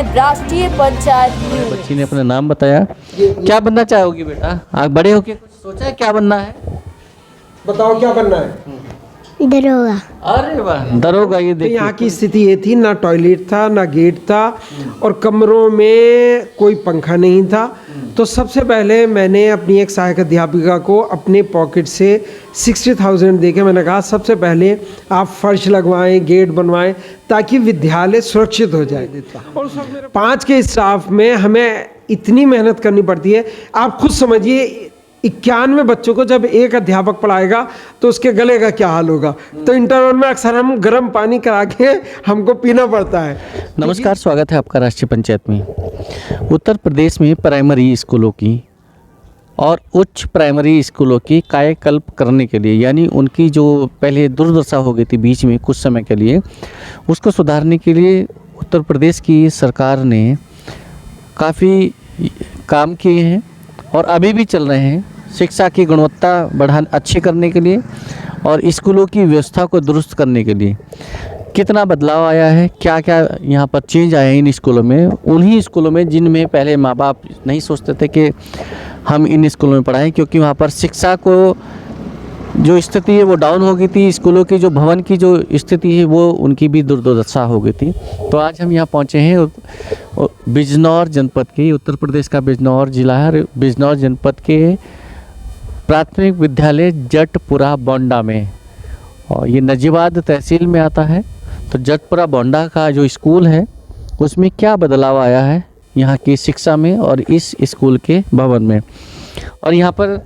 हैं राष्ट्रीय पंचायत न्यूज। बच्ची ने अपना नाम बताया। क्या बनना चाहोगी बेटा? आप बड़े होके कुछ सोचा है क्या बनना है? बताओ क्या बनना है? दरोगा। अरे वाह, दरोगा। ये तो देखिए यहाँ की स्थिति ये थी, ना टॉयलेट था ना गेट था और कमरों में कोई पंखा नहीं था। तो सबसे पहले मैंने अपनी एक सहायक अध्यापिका को अपने पॉकेट से 60,000 देके मैंने कहा सबसे पहले आप फर्श लगवाएं, गेट बनवाएं ताकि विद्यालय सुरक्षित हो जाए। और 5 के स्टाफ में हमें इतनी मेहनत करनी पड़ती है। आप खुद समझिए 91 बच्चों को जब एक अध्यापक पढ़ाएगा तो उसके गले का क्या हाल होगा। तो इंटरवल में अक्सर हम गर्म पानी करा के हमको पीना पड़ता है। नमस्कार, स्वागत है आपका राष्ट्रीय पंचायत में। उत्तर प्रदेश में प्राइमरी स्कूलों की और उच्च प्राइमरी स्कूलों की कायाकल्प करने के लिए, यानी उनकी जो पहले दुर्दशा हो गई थी बीच में कुछ समय के लिए, उसको सुधारने के लिए उत्तर प्रदेश की सरकार ने काफ़ी काम किए हैं और अभी भी चल रहे हैं शिक्षा की गुणवत्ता अच्छी करने के लिए और स्कूलों की व्यवस्था को दुरुस्त करने के लिए। कितना बदलाव आया है, क्या क्या यहाँ पर चेंज आया है इन स्कूलों में, उन्हीं स्कूलों में जिनमें पहले माँ बाप नहीं सोचते थे कि हम इन स्कूलों में पढ़ाएं, क्योंकि वहाँ पर शिक्षा को जो स्थिति है वो डाउन हो गई थी। स्कूलों की जो भवन की जो स्थिति है वो उनकी भी दुर्दशा हो गई थी। तो आज हम यहाँ पहुँचे हैं बिजनौर जनपद के, उत्तर प्रदेश का बिजनौर जिला है, बिजनौर जनपद के प्राथमिक विद्यालय जटपुरा बोंडा में, और ये नजीबाद तहसील में आता है। तो जटपुरा बोंडा का जो स्कूल है उसमें क्या बदलाव आया है यहाँ की शिक्षा में और इस स्कूल के भवन में, और यहाँ पर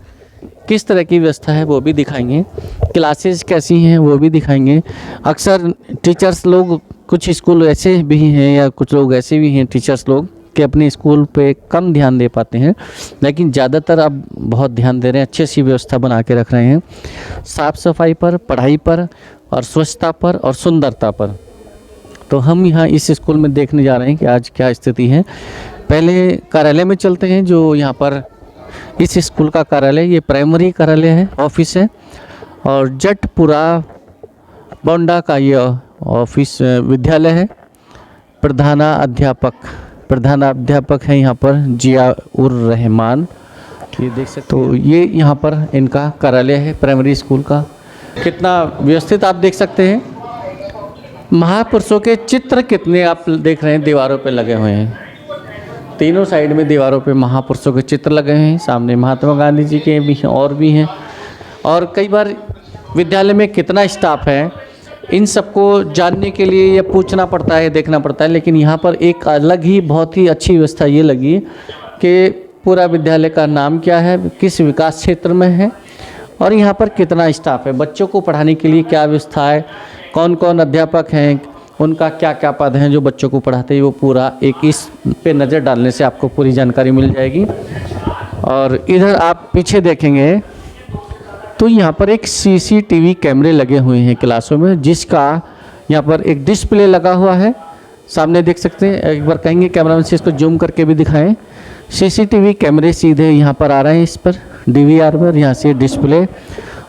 किस तरह की व्यवस्था है वो भी दिखाएंगे, क्लासेस कैसी हैं वो भी दिखाएंगे। अक्सर टीचर्स लोग, कुछ स्कूल ऐसे भी हैं या कुछ लोग ऐसे भी हैं टीचर्स लोग कि अपने स्कूल पे कम ध्यान दे पाते हैं, लेकिन ज़्यादातर अब बहुत ध्यान दे रहे हैं, अच्छी सी व्यवस्था बना के रख रहे हैं साफ़ सफाई पर, पढ़ाई पर और स्वच्छता पर और सुंदरता पर। तो हम यहाँ इस स्कूल में देखने जा रहे हैं कि आज क्या स्थिति है। पहले कार्यालय में चलते हैं, जो यहाँ पर इस स्कूल का कार्यालय, ये प्राइमरी कार्यालय है, ऑफिस है, और जटपुरा बोंडा का ये ऑफिस विद्यालय है। प्रधानाध्यापक है यहाँ पर जियाउर रहमान, ये देख सकते। तो ये यहाँ पर इनका कार्यालय है प्राइमरी स्कूल का। कितना व्यवस्थित आप देख सकते हैं। महापुरुषों के चित्र कितने आप देख रहे हैं दीवारों पे लगे हुए हैं, तीनों साइड में दीवारों पे महापुरुषों के चित्र लगे हैं। सामने महात्मा गांधी जी के भी हैं और भी हैं। और कई बार विद्यालय में कितना स्टाफ है इन सबको जानने के लिए ये पूछना पड़ता है, देखना पड़ता है। लेकिन यहाँ पर एक अलग ही बहुत ही अच्छी व्यवस्था ये लगी कि पूरा विद्यालय का नाम क्या है, किस विकास क्षेत्र में है और यहाँ पर कितना स्टाफ है, बच्चों को पढ़ाने के लिए क्या व्यवस्था है, कौन कौन अध्यापक हैं, उनका क्या क्या पद हैं जो बच्चों को पढ़ाते हैं, वो पूरा एक इस पे नज़र डालने से आपको पूरी जानकारी मिल जाएगी। और इधर आप पीछे देखेंगे तो यहाँ पर एक सीसीटीवी कैमरे लगे हुए हैं क्लासों में, जिसका यहाँ पर एक डिस्प्ले लगा हुआ है, सामने देख सकते हैं। एक बार कहेंगे कैमरामैन से इसको जूम करके भी दिखाएं। सीसीटीवी कैमरे सीधे यहाँ पर आ रहे हैं, इस पर डीवीआर पर, यहाँ से डिस्प्ले।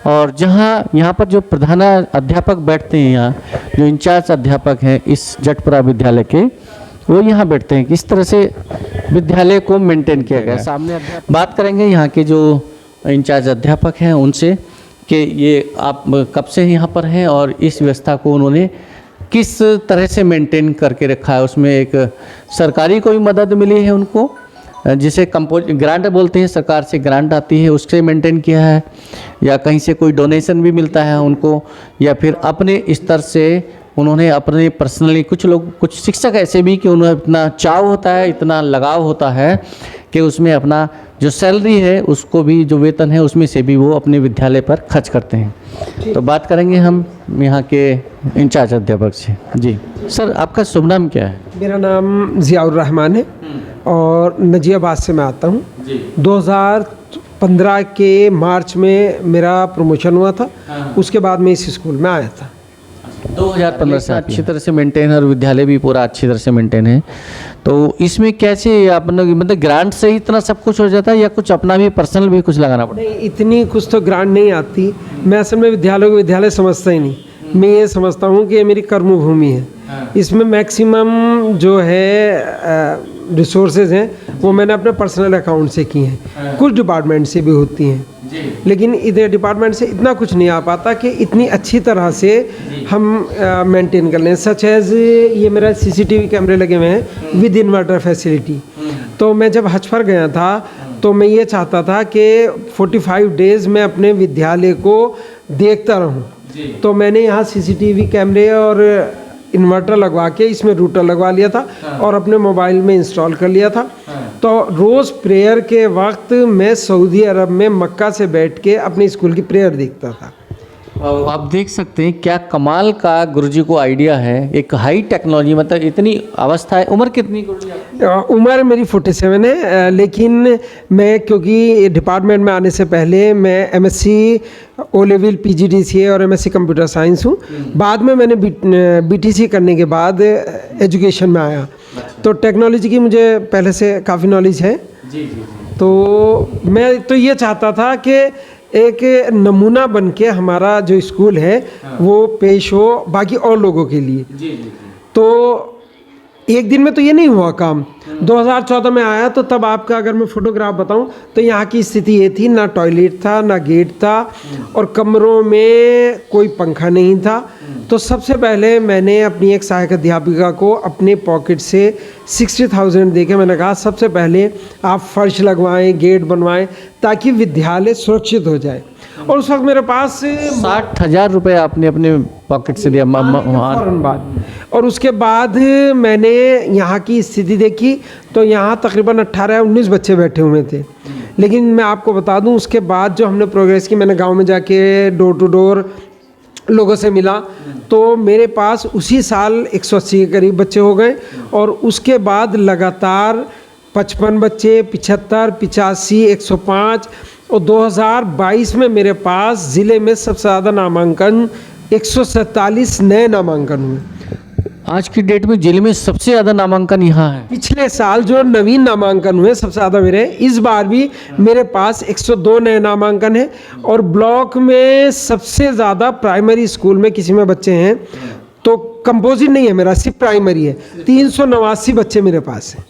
और जहाँ यहाँ पर जो प्रधान अध्यापक बैठते हैं, यहाँ जो इंचार्ज अध्यापक हैं इस जटपुरा विद्यालय के, वो यहाँ बैठते हैं। किस तरह से विद्यालय को मेंटेन किया गया, सामने बात करेंगे यहाँ के जो इंचार्ज अध्यापक हैं उनसे कि ये आप कब से यहाँ पर हैं और इस व्यवस्था को उन्होंने किस तरह से मेंटेन करके रखा है। उसमें एक सरकारी कोई मदद मिली है उनको, जिसे ग्रांट बोलते हैं, सरकार से ग्रांट आती है, उससे मेंटेन किया है, या कहीं से कोई डोनेशन भी मिलता है उनको, या फिर अपने स्तर से उन्होंने अपने पर्सनली, कुछ लोग, कुछ शिक्षक ऐसे भी कि उन्हें इतना चाव होता है, इतना लगाव होता है कि उसमें अपना जो सैलरी है उसको भी, जो वेतन है उसमें से भी वो अपने विद्यालय पर खर्च करते हैं। तो बात करेंगे हम यहाँ के इंचार्ज अध्यापक से। जी सर, आपका शुभ नाम क्या है? मेरा नाम जियाउर रहमान है और नजीबाद से मैं आता हूँ। 2015 के मार्च में मेरा प्रमोशन हुआ था, उसके बाद मैं इस स्कूल में आया था। 2015 से अच्छी तरह से मेंटेन है और विद्यालय भी पूरा अच्छी तरह से मेंटेन है। तो इसमें कैसे अपना, मतलब ग्रांट से ही इतना सब कुछ हो जाता है या कुछ अपना भी पर्सनल भी कुछ लगाना पड़ता है? नहीं, इतनी कुछ तो ग्रांट नहीं आती। मैं असल में विद्यालय को विद्यालय समझता ही नहीं। मैं ये समझता हूँ कि ये मेरी कर्मभूमि है। इसमें मैक्सिमम जो है रिसोर्सेज हैं वो मैंने अपने पर्सनल अकाउंट से किए हैं। कुछ डिपार्टमेंट से भी होती हैं, लेकिन इधर डिपार्टमेंट से इतना कुछ नहीं आ पाता कि इतनी अच्छी तरह से हम मेंटेन कर लें। सच एज ये मेरा सीसीटीवी कैमरे लगे हुए हैं विद इन्वर्टर फैसिलिटी। तो मैं जब हज पर गया था तो मैं ये चाहता था कि 45 डेज़ मैं अपने विद्यालय को देखता रहूं। तो मैंने यहाँ सीसीटीवी कैमरे और इन्वर्टर लगवा के इसमें रूटर लगवा लिया था और अपने मोबाइल में इंस्टॉल कर लिया था। तो रोज़ प्रेयर के वक्त मैं सऊदी अरब में मक्का से बैठ के अपने स्कूल की प्रेयर देखता था। आप देख सकते हैं क्या कमाल का गुरुजी को आइडिया है। एक हाई टेक्नोलॉजी, मतलब इतनी अवस्था है। उम्र कितनी गुरुजी आपकी? उम्र मेरी 47 है, लेकिन मैं क्योंकि डिपार्टमेंट में आने से पहले मैं एमएससी ओ लेवल पीजीडीसीए और एमएससी कंप्यूटर साइंस हूँ। बाद में मैंने बीटीसी करने के बाद एजुकेशन में आया। तो टेक्नोलॉजी की मुझे पहले से काफ़ी नॉलेज है। तो मैं तो ये चाहता था कि एक नमूना बन के हमारा जो स्कूल है वो पेश हो बाकी और लोगों के लिए। तो एक दिन में तो ये नहीं हुआ काम। 2014 में आया तो तब आपका अगर मैं फ़ोटोग्राफ बताऊं तो यहाँ की स्थिति ये थी, ना टॉयलेट था ना गेट था और कमरों में कोई पंखा नहीं था। तो सबसे पहले मैंने अपनी एक सहायक अध्यापिका को अपने पॉकेट से 60,000 दे के मैंने कहा सबसे पहले आप फर्श लगवाएं, गेट बनवाएं ताकि विद्यालय सुरक्षित हो जाए। और उस वक्त मेरे पास 60,000 रुपये आपने अपने पॉकेट से दिया फौरन बाद। और उसके बाद मैंने यहाँ की स्थिति देखी तो यहाँ तकरीबन 18-19 बच्चे बैठे हुए थे। लेकिन मैं आपको बता दूं उसके बाद जो हमने प्रोग्रेस की, मैंने गांव में जाके डोर टू डोर लोगों से मिला तो मेरे पास उसी साल 180 के करीब बच्चे हो गए। और उसके बाद लगातार 55 बच्चे, 75, 85, 105 और 2022 में मेरे पास ज़िले में सबसे ज़्यादा नामांकन 147 नए नामांकन हुए। आज की डेट में जिले में सबसे ज़्यादा नामांकन यहाँ है। पिछले साल जो नवीन नामांकन हुए सबसे ज़्यादा मेरे, इस बार भी मेरे पास 102 नए नामांकन हैं। और ब्लॉक में सबसे ज़्यादा प्राइमरी स्कूल में किसी में बच्चे हैं तो कंपोजिट नहीं है मेरा, सिर्फ प्राइमरी है। 389 बच्चे मेरे पास हैं।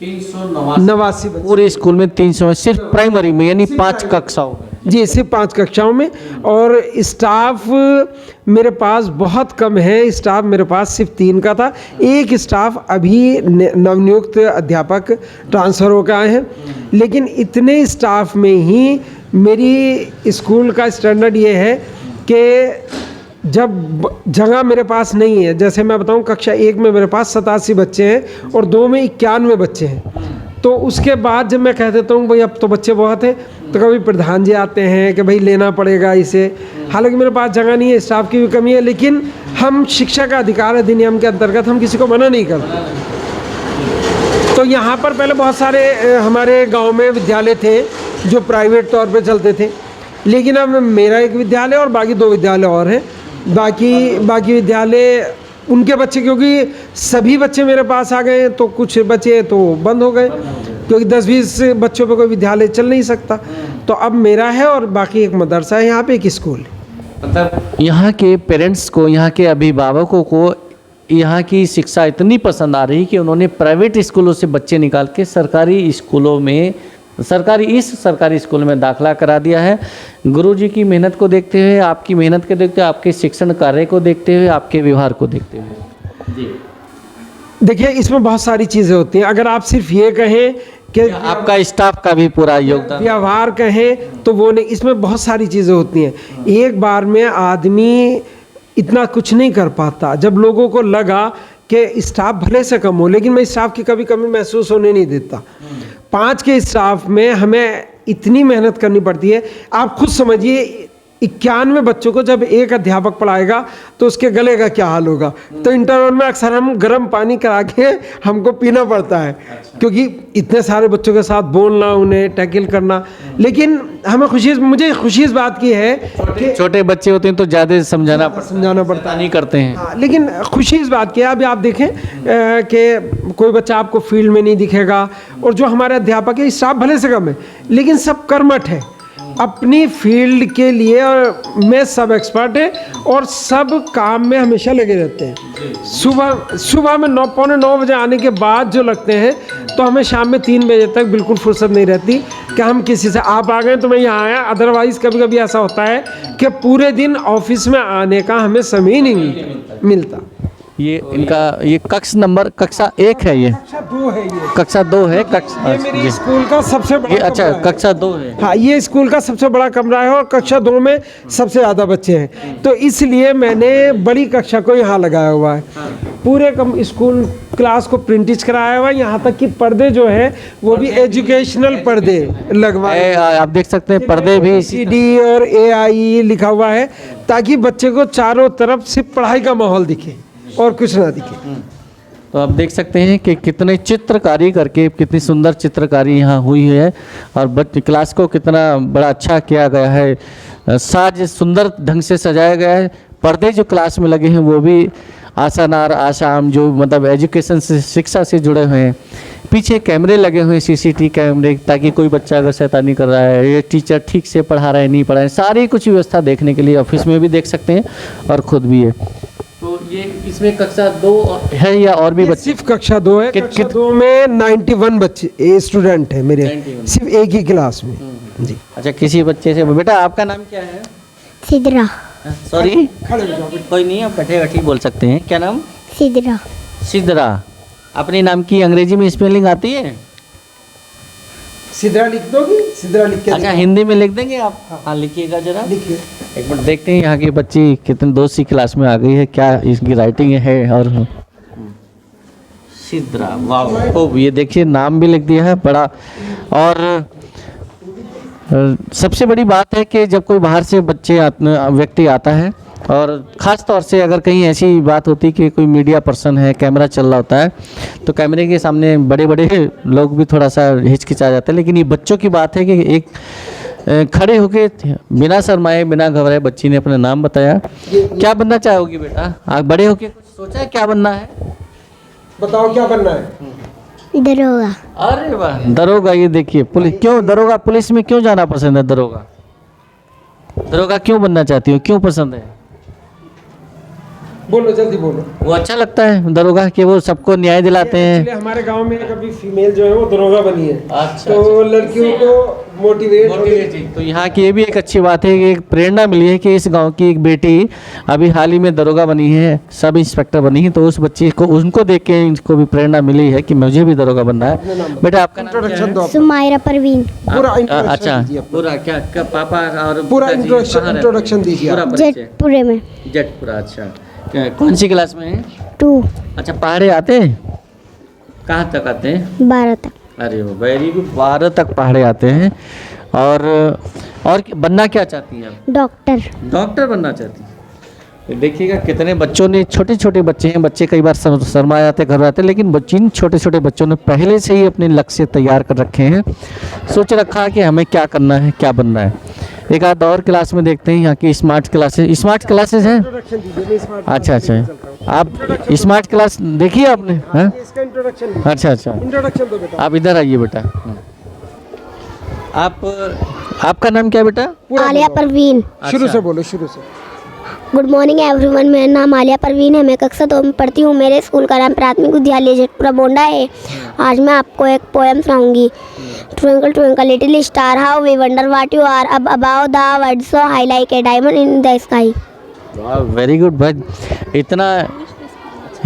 389 पूरे स्कूल में 300 सिर्फ प्राइमरी में, यानी 5 कक्षाओं में। जी, सिर्फ 5 कक्षाओं में। और स्टाफ मेरे पास बहुत कम है। स्टाफ मेरे पास सिर्फ 3 का था। एक स्टाफ अभी नवनियुक्त अध्यापक ट्रांसफ़र होकर आए हैं। लेकिन इतने स्टाफ में ही मेरी स्कूल का स्टैंडर्ड ये है कि जब जगह मेरे पास नहीं है, जैसे मैं बताऊं कक्षा 1 में मेरे पास 87 बच्चे हैं और 2 में 91 बच्चे हैं। तो उसके बाद जब मैं कह देता हूँ भाई अब तो बच्चे बहुत हैं तो कभी प्रधान जी आते हैं कि भाई लेना पड़ेगा इसे। हालांकि मेरे पास जगह नहीं है, स्टाफ की भी कमी है, लेकिन हम शिक्षा का अधिकार अधिनियम के अंतर्गत हम किसी को मना नहीं करते। तो यहाँ पर पहले बहुत सारे हमारे गाँव में विद्यालय थे जो प्राइवेट तौर पर चलते थे, लेकिन अब मेरा एक विद्यालय और बाकी 2 विद्यालय और हैं। बाकी विद्यालय उनके बच्चे, क्योंकि सभी बच्चे मेरे पास आ गए तो कुछ बच्चे तो बंद हो गए, क्योंकि 10-20 बच्चों पे कोई विद्यालय चल नहीं सकता। तो अब मेरा है और बाकी एक मदरसा है, यहाँ पे एक स्कूल है। मतलब यहाँ के पेरेंट्स को, यहाँ के अभिभावकों को यहाँ की शिक्षा इतनी पसंद आ रही कि उन्होंने प्राइवेट स्कूलों से बच्चे निकाल के सरकारी स्कूलों में, सरकारी स्कूल में दाखिला करा दिया है। गुरुजी की मेहनत को देखते हुए, आपकी मेहनत को देखते हुए, आपके शिक्षण कार्य को देखते हुए, आपके व्यवहार को देखते हुए। जी देखिए, इसमें बहुत सारी चीज़ें होती हैं। अगर आप सिर्फ ये कहें कि आपका स्टाफ का भी पूरा योगदान, व्यवहार कहें तो वो नहीं, इसमें बहुत सारी चीज़ें होती हैं। एक बार में आदमी इतना कुछ नहीं कर पाता। जब लोगों को लगा कि स्टाफ भले से कम हो, लेकिन मैं स्टाफ की कभी कमी महसूस होने नहीं देता। 5 के स्टाफ में हमें इतनी मेहनत करनी पड़ती है। आप खुद समझिए 91 बच्चों को जब एक अध्यापक पढ़ाएगा तो उसके गले का क्या हाल होगा। तो इंटरवल में अक्सर हम गर्म पानी करा के हमको पीना पड़ता है, क्योंकि इतने सारे बच्चों के साथ बोलना, उन्हें टैकल करना। लेकिन मुझे खुशी इस बात की है कि छोटे बच्चे होते हैं तो ज़्यादा समझाना पड़ता नहीं करते हैं। हाँ, लेकिन खुशी इस बात की है, अभी आप देखें कि कोई बच्चा आपको फील्ड में नहीं दिखेगा। और जो हमारे अध्यापक है, स्टाफ भले से कम है लेकिन सब कर्मठ है। अपनी फील्ड के लिए में सब एक्सपर्ट है और सब काम में हमेशा लगे रहते हैं। सुबह में 9 बजे आने के बाद जो लगते हैं तो हमें शाम में 3 बजे तक बिल्कुल फुर्सत नहीं रहती कि हम किसी से, आप आ गए तो मैं यहाँ आया, अदरवाइज़ कभी कभी ऐसा होता है कि पूरे दिन ऑफिस में आने का हमें समय ही नहीं मिलता। ये इनका ये कक्षा 1 है, ये कक्षा 2 है, कक्षा 2 है। ये मेरी स्कूल का सबसे बड़ा अच्छा कमरा है। कक्षा 2 है। हाँ, ये स्कूल का सबसे बड़ा कमरा है और कक्षा 2 में सबसे ज़्यादा बच्चे हैं, तो इसलिए मैंने बड़ी कक्षा को यहाँ लगाया हुआ है। पूरे स्कूल क्लास को प्रिंटिज कराया हुआ है, यहाँ तक कि पर्दे जो है वो भी एजुकेशनल पर्दे लगवाए। आप देख सकते हैं पर्दे भी CD और AI लिखा हुआ है ताकि बच्चे को चारों तरफ सिर्फ पढ़ाई का माहौल दिखे और कुछ ना दिखे। तो आप देख सकते हैं कि कितने चित्रकारी करके कितनी सुंदर चित्रकारी यहाँ हुई है और बच्चे क्लास को कितना बड़ा अच्छा किया गया है। साज सुंदर ढंग से सजाया गया है। पर्दे जो क्लास में लगे हैं वो भी आसानार आसाम जो मतलब एजुकेशन से, शिक्षा से जुड़े हुए हैं। पीछे कैमरे लगे हुए हैं, CCTV कैमरे, ताकि कोई बच्चा अगर शैतानी कर रहा है, ये टीचर ठीक से पढ़ा रहा है नहीं पढ़ा है, सारी कुछ व्यवस्था देखने के लिए ऑफिस में भी देख सकते हैं और खुद भी है। तो ये इसमें कक्षा 2 है या और भी बच्चे? सिर्फ कक्षा 2 है। कक्षा 2 में 91 बच्चे स्टूडेंट है मेरे, सिर्फ एक ही क्लास में। जी। अच्छा, किसी बच्चे से, बेटा आपका नाम क्या है? सिद्रा। सॉरी, कोई नहीं, आप बैठे बोल सकते हैं। क्या नाम? सिद्रा। सिद्रा। अपने नाम की अंग्रेजी में स्पेलिंग आती है? सिद्रा लिख दोगी? सिद्रा लिख के अच्छा, हिंदी में लिख देंगे आप? हाँ, लिखिएगा जरा। लिखिए। एक मिनट देखते हैं यहाँ की बच्ची कितने 2सी क्लास में आ गई है, क्या इसकी राइटिंग है। और सिद्रा, वाह खूब, ये देखिए नाम भी लिख दिया है बड़ा। और सबसे बड़ी बात है कि जब कोई बाहर से व्यक्ति आता है और ख़ास तौर से अगर कहीं ऐसी बात होती कि कोई मीडिया पर्सन है, कैमरा चल रहा होता है, तो कैमरे के सामने बड़े बड़े लोग भी थोड़ा सा हिचकिचा जाते हैं। लेकिन ये बच्चों की बात है कि एक खड़े होके बिना शर्माए बिना घबराए बच्ची ने अपना नाम बताया। क्या बनना चाहोगी बेटा? आप बड़े होके कुछ सोचा है क्या बनना है? बताओ क्या बनना है? दरोगा। अरे वाह, दरोगा। ये देखिए पुलिस, क्यों दरोगा? पुलिस में क्यों जाना पसंद है? दरोगा क्यों बनना चाहती हो? क्यों पसंद है? बोलो, जल्दी बोलो। वो अच्छा लगता है दरोगा कि वो सबको न्याय दिलाते हैं। एक्चुअली हमारे गांव में एक अभी फीमेल जो है वो दरोगा बनी है। अच्छा, तो लड़कियों को मोटिवेट। तो यहाँ की ये भी एक अच्छी बात है कि एक प्रेरणा मिली है कि इस गांव की एक बेटी अभी हाल ही में दरोगा बनी है, सब इंस्पेक्टर बनी है, तो उस बच्ची को, उनको देख के इनको भी प्रेरणा मिली है कि मुझे भी दरोगा बनना है। बेटा आपका नाम क्या है? सुमायरा परवीन। पूरा अच्छा, पूरा क्या पापा और पूरा इंट्रोडक्शन दीजिए। पूरा परिचय। जेटपुरे में। जेटपुरा। अच्छा, कौन सी क्लास में है? 2। अच्छा, पहाड़े आते हैं? कहाँ तक आते हैं? 12 तक। अरे वो वेरी गुड, 12 तक पहाड़े आते हैं। और बनना क्या चाहती हैं आप? डॉक्टर बनना चाहती हैं। देखिएगा कितने बच्चों ने, छोटे छोटे बच्चे हैं, बच्चे कई बार शर्मा जाते हैं, घबराते हैं, लेकिन जिन छोटे छोटे बच्चों ने पहले से ही अपने लक्ष्य तैयार कर रखे हैं, सोच रखा कि हमें क्या करना है, क्या बनना है। एक आध और क्लास में देखते हैं यहाँ की स्मार्ट क्लासेस हैं। अच्छा, आप स्मार्ट क्लास देखी है आपने? हाँ, अच्छा, आप इधर आइए बेटा। आपका नाम क्या है बेटा? आलिया परवीन। शुरू से बोलो, शुरू से। गुड मॉर्निंग एवरीवन, मेरा नाम आलिया परवीन है, मैं कक्षा 2 में पढ़ती हूँ। मेरे स्कूल का नाम प्राथमिक विद्यालय जेटपुरा बोंडा है। आज मैं आपको एक पोएम सुनाऊंगी। Twinkle twinkle little star how we wonder what you are up above the world so high like a diamond in the sky. वाह, वेरी गुड भाई, इतना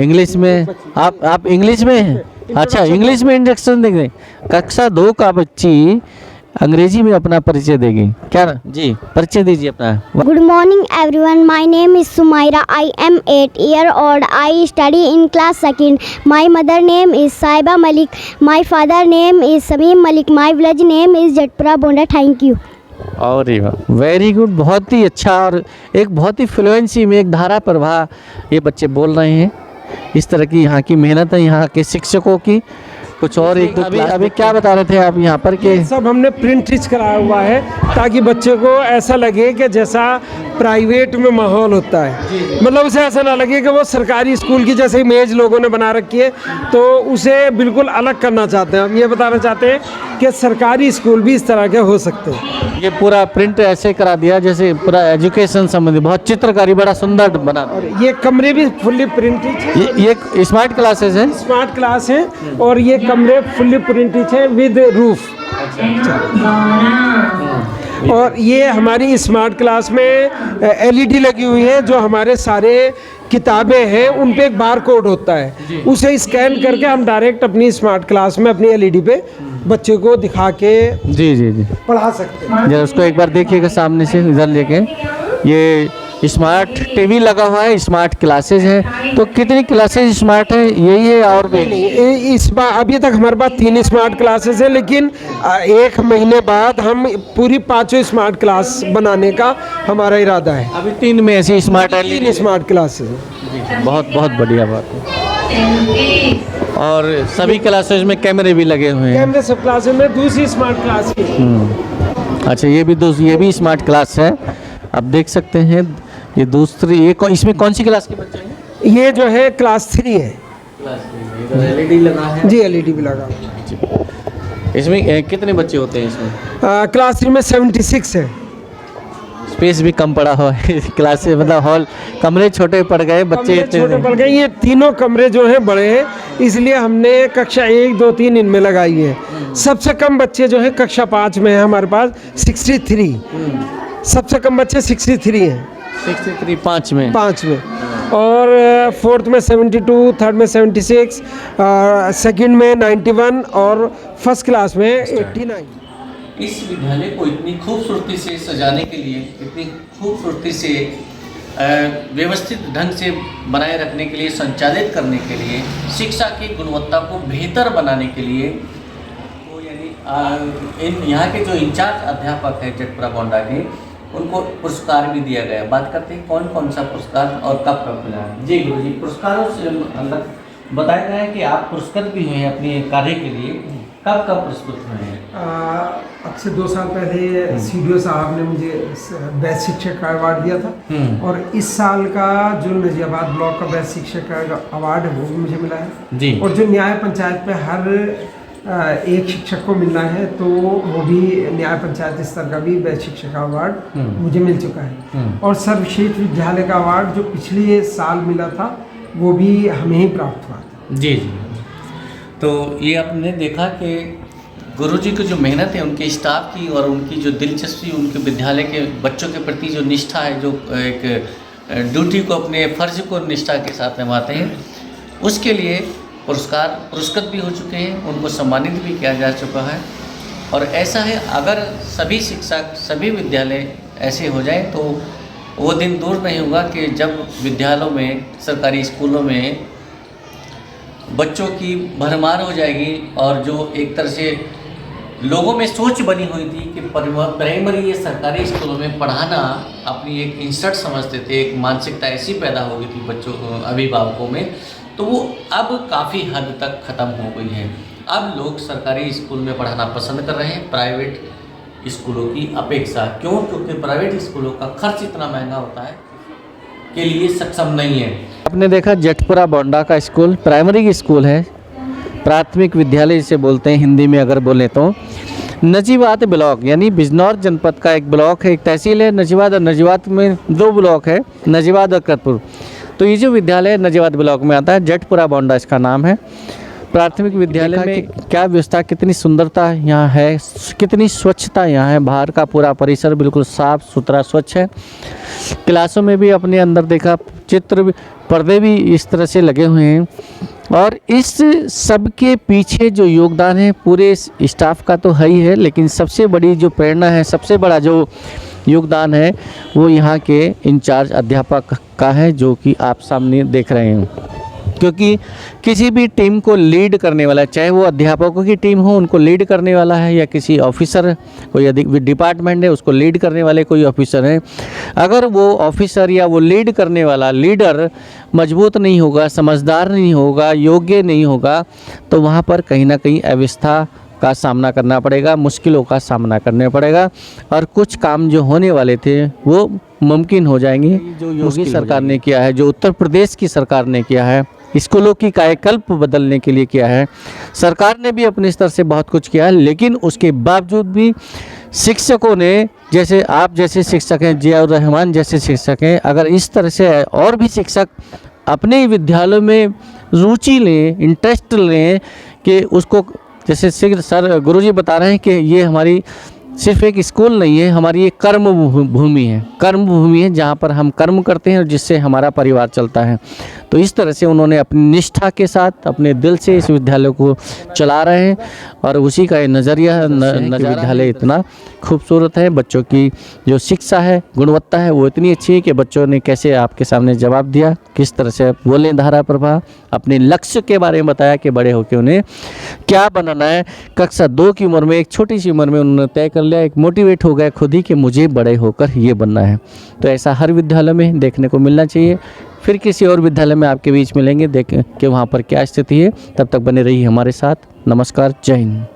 इंग्लिश में आप इंग्लिश में हैं? अच्छा, इंग्लिश में इंट्रोडक्शन देंगे। कक्षा 2 का बच्ची अंग्रेजी में अपना परिचय देगी क्या? जी, परिचय दीजिए अपना। Good morning everyone, my name is Sumaira, I am 8 years old, I study in class 2nd, my mother name is Sahiba Malik, my father name is Samim Malik, my village name is Jetpura Bonda. Thank you. और वेरी गुड, बहुत ही अच्छा। और एक बहुत ही fluency में, एक धारा प्रवाह ये बच्चे बोल रहे हैं। इस तरह की यहाँ की मेहनत है, यहाँ के शिक्षकों की। कुछ और एक अभी क्या बता रहे थे आप यहाँ पर कि सब हमने प्रिंट कराया हुआ है ताकि बच्चे को ऐसा लगे कि जैसा प्राइवेट में माहौल होता है, मतलब उसे ऐसा ना लगे कि वो सरकारी स्कूल की जैसे इमेज लोगों ने बना रखी है, तो उसे बिल्कुल अलग करना चाहते हैं। हम ये बताना चाहते हैं कि सरकारी स्कूल भी इस तरह के हो सकते हैं। ये पूरा प्रिंट ऐसे करा दिया जैसे पूरा एजुकेशन संबंधी, बहुत चित्रकारी बड़ा सुंदर बना। और ये कमरे भी फुल्ली प्रिंटेड है। ये स्मार्ट क्लासेस है, स्मार्ट क्लास है और ये कमरे फुल्ली प्रिंटेड है विद रूफ। और ये हमारी स्मार्ट क्लास में एलईडी लगी हुई है, जो हमारे सारे किताबें हैं उन पे एक बार कोड होता है, उसे स्कैन करके हम डायरेक्ट अपनी स्मार्ट क्लास में अपनी एलईडी पे बच्चे को दिखा के जी जी जी पढ़ा सकते हैं। जरा उसको एक बार देखिएगा सामने से इधर लेके। ये स्मार्ट टीवी लगा हुआ है, स्मार्ट क्लासेस है। तो कितनी क्लासेस स्मार्ट है, यही है और भी? इस बार अभी तक हमारे पास 3 स्मार्ट क्लासेस हैं, लेकिन 1 महीने बाद हम पूरी 5 स्मार्ट क्लास बनाने का हमारा इरादा है। अभी 3 में ऐसी स्मार्ट है, 3 स्मार्ट क्लासेस हैं। बहुत बहुत बढ़िया बात है। और सभी क्लासेस में कैमरे भी लगे हुए हैं। कैमरे सब क्लासेस में दूसरी स्मार्ट क्लास की। अच्छा, ये भी स्मार्ट क्लास है, आप देख सकते हैं। ये दूसरी, इसमें कौन सी क्लास के बच्चे हैं? ये जो है क्लास 3 है। एलईडी लगा है जी, एलईडी भी लगा है। इसमें कितने बच्चे होते हैं इसमें? क्लास 3 में 76 है। स्पेस भी कम पड़ा हुआ है क्लास से, मतलब हॉल, कमरे छोटे पड़ गए, बच्चे कमरे छोटे पड़ गए। ये तीनों कमरे जो हैं बड़े हैं, इसलिए हमने कक्षा 1, 2, 3 इनमें लगाई है। सबसे कम बच्चे जो है कक्षा 5 में है हमारे पास 63। सबसे कम बच्चे 63 हैं। 63 5 में और 4th में 72, 3rd में 76, 2nd में 91 और फर्स्ट क्लास में 89। इस विद्यालय को इतनी खूबसूरती से सजाने के लिए, इतनी खूबसूरती से व्यवस्थित ढंग से बनाए रखने के लिए, संचालित करने के लिए, शिक्षा की गुणवत्ता को बेहतर बनाने के लिए, तो यानी यहाँ के जो इंचार्ज अध्यापक हैं जेटपुरा बोंडा के, उनको पुरस्कार भी दिया गया। बात करते हैं कौन कौन सा पुरस्कार और कब कब मिला। जी गुरु जी, पुरस्कारों से अंदर बताया गया है कि आप पुरस्कृत भी हुए हैं अपने कार्य के लिए, कब कब पुरस्कृत हुए हैं? अब से 2 साल पहले सीडीओ साहब ने मुझे बेस्ट शिक्षक का अवार्ड दिया था, और इस साल का जो नजियाबाद ब्लॉक का बेस्ट शिक्षक का अवार्ड है वो भी मुझे मिला है जी। और जो न्याय पंचायत पे हर एक शिक्षक को मिलना है, तो वो भी न्याय पंचायत स्तर का भी बेस्ट शिक्षक का अवार्ड मुझे मिल चुका है। और सर्वश्रेष्ठ विद्यालय का अवार्ड जो पिछले साल मिला था वो भी हमें ही प्राप्त हुआ था। जी जी। तो ये आपने देखा कि गुरुजी की जो मेहनत है, उनके स्टाफ की और उनकी जो दिलचस्पी, उनके विद्यालय के बच्चों के प्रति जो निष्ठा है, जो एक ड्यूटी को, अपने फ़र्ज को निष्ठा के साथ निभाते हैं, उसके लिए पुरस्कृत भी हो चुके हैं, उनको सम्मानित भी किया जा चुका है। और ऐसा है, अगर सभी शिक्षक, सभी विद्यालय ऐसे हो जाए तो वो दिन दूर नहीं होगा कि जब विद्यालयों में, सरकारी स्कूलों में बच्चों की भरमार हो जाएगी, और जो एक तरह से लोगों में सोच बनी हुई थी कि प्राइमरी या सरकारी स्कूलों में पढ़ाना अपनी एक इंसल्ट समझते थे, एक मानसिकता ऐसी पैदा हो गई थी बच्चों, अभिभावकों में, तो वो अब काफ़ी हद तक ख़त्म हो गई है। अब लोग सरकारी स्कूल में पढ़ाना पसंद कर रहे हैं प्राइवेट स्कूलों की अपेक्षा। क्यों? क्योंकि प्राइवेट स्कूलों का खर्च इतना महंगा होता है के लिए सक्षम नहीं है। आपने देखा जेटपुरा बोंडा का स्कूल प्राइमरी स्कूल है, प्राथमिक विद्यालय जिसे बोलते हैं हिंदी में अगर बोले तो। नजीबाद ब्लॉक यानी बिजनौर जनपद का एक ब्लॉक है, एक तहसील है नजीबाद, और नजीबाद में 2 ब्लॉक है, नजीबाद और करपुर। तो ये जो विद्यालय नजीबाद ब्लॉक में आता है, जेटपुरा बोंडा इसका नाम है। प्राथमिक विद्यालय में क्या व्यवस्था, कितनी सुंदरता यहाँ है, कितनी स्वच्छता यहाँ है। बाहर का पूरा परिसर बिल्कुल साफ़ सुथरा स्वच्छ है। क्लासों में भी अपने अंदर देखा चित्र भी, पर्दे भी इस तरह से लगे हुए हैं। और इस सब के पीछे जो योगदान है पूरे स्टाफ का तो है ही है, लेकिन सबसे बड़ी जो प्रेरणा है, सबसे बड़ा जो योगदान है वो यहाँ के इंचार्ज अध्यापक का है, जो कि आप सामने देख रहे हैं। क्योंकि किसी भी टीम को लीड करने वाला, चाहे वो अध्यापकों की टीम हो, उनको लीड करने वाला है, या किसी ऑफिसर, कोई अधिक डिपार्टमेंट है उसको लीड करने वाले कोई ऑफिसर हैं, अगर वो ऑफिसर या वो लीड करने वाला लीडर मजबूत नहीं होगा, समझदार नहीं होगा, योग्य नहीं होगा, तो वहाँ पर कहीं ना कहीं अव्यवस्था का सामना करना पड़ेगा, मुश्किलों का सामना करना पड़ेगा, और कुछ काम जो होने वाले थे वो मुमकिन हो जाएंगे। जो योगी सरकार ने किया है, जो उत्तर प्रदेश की सरकार ने किया है, स्कूलों की कायाकल्प बदलने के लिए किया है, सरकार ने भी अपने स्तर से बहुत कुछ किया है, लेकिन उसके बावजूद भी शिक्षकों ने, जैसे आप जैसे शिक्षक हैं, जियाउर रहमान जैसे शिक्षक हैं, अगर इस तरह से और भी शिक्षक अपने विद्यालयों में रुचि लें, इंटरेस्ट लें कि उसको, जैसे सर गुरुजी बता रहे हैं कि ये हमारी सिर्फ एक स्कूल नहीं है, हमारी एक कर्म भूमि है, कर्म भूमि है जहाँ पर हम कर्म करते हैं और जिससे हमारा परिवार चलता है। तो इस तरह से उन्होंने अपनी निष्ठा के साथ अपने दिल से इस विद्यालय को चला रहे हैं और उसी का ये नज़रिया विद्यालय इतना खूबसूरत है। बच्चों की जो शिक्षा है, गुणवत्ता है, वो इतनी अच्छी है कि बच्चों ने कैसे आपके सामने जवाब दिया, किस तरह से बोले धारा प्रभा, अपने लक्ष्य के बारे में बताया कि बड़े होकर उन्हें क्या बनाना है। कक्षा 2 की उम्र में, एक छोटी सी उम्र में उन्होंने तय कर लिया, एक मोटिवेट हो गया खुद ही कि मुझे बड़े होकर ये बनना है। तो ऐसा हर विद्यालय में देखने को मिलना चाहिए। फिर किसी और विद्यालय में आपके बीच मिलेंगे, देखें कि वहाँ पर क्या स्थिति है। तब तक बने रहिए हमारे साथ। नमस्कार, जय हिंद।